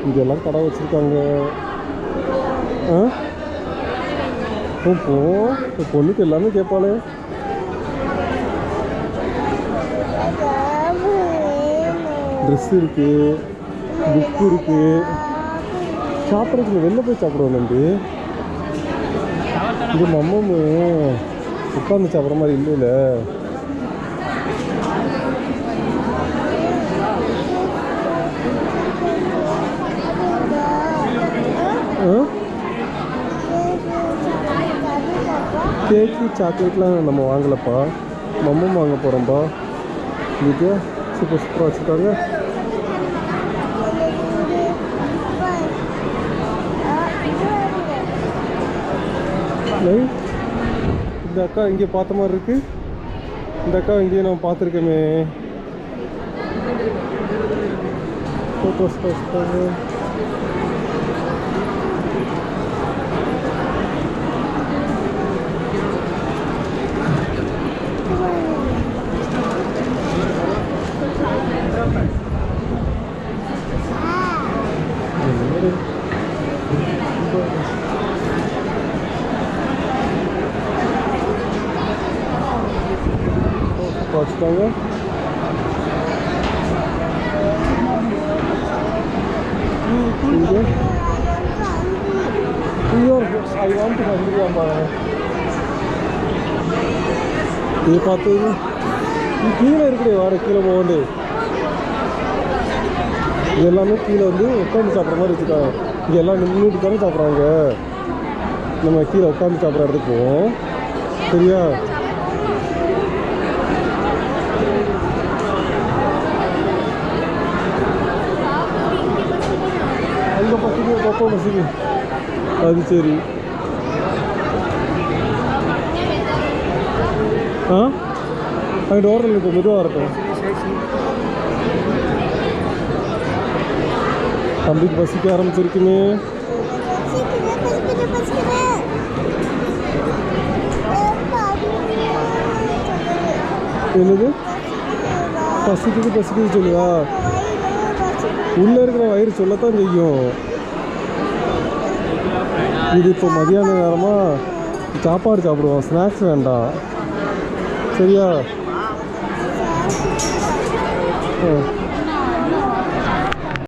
இங்கெல்லாம் கடை வச்சுருக்காங்க. இப்போ பொண்ணுக்கு எல்லாமே கேட்பாளே. ட்ரெஸ் இருக்கு, புக்கு இருக்கு. சாப்பிட்றதுக்கு வெளில போய் சாப்பிடுவோம் நம்பி. இது நம்மளும் உட்காந்து சாப்பிட்ற மாதிரி இல்லைல்ல. கேக்கு சாக்லேட்லாம் நம்ம வாங்கலப்பா, மம்மம் வாங்க போகிறோம்ப்பா. இதுக்கு சூப்பர் சூப்பராக வச்சுருக்காங்க. இந்த அக்கா இங்கே பார்த்த மாதிரி இருக்கு. இந்த அக்கா இங்கேயே நம்ம பார்த்துருக்கோமே. ஃபோட்டோஸ் வச்சுருக்காங்க. வச்சுட்டாங்க. இது பார்த்து கீழே இருக்குது. வார கீழே போகண்டு இது எல்லாமே கீழே வந்து உட்காந்து சாப்பிட்ற மாதிரி வச்சுருக்காங்க. இங்கே எல்லாம் நின்றுட்டு தானே சாப்பிட்றாங்க. நம்ம கீழே உட்காந்து சாப்பிட்ற இடத்துக்கு போவோம். சரியா? அங்கே பசிக்கு பக்கம் பசிக்கு. அது சரி. அங்கே ஓரத்தில் இருக்கும், மெதுவாக இருக்கும். தம்பிக்கு பசிக்க ஆரம்பிச்சிருக்குமே. என்னது பசிக்குது சொல்லுவா? உள்ளே இருக்கிற வயிறு சொல்லத்தான் செய்யும். இது இப்போ மதியான நேரமாக சாப்பாடு சாப்பிடுவோம், ஸ்நாக்ஸ் வேண்டாம். சரியா?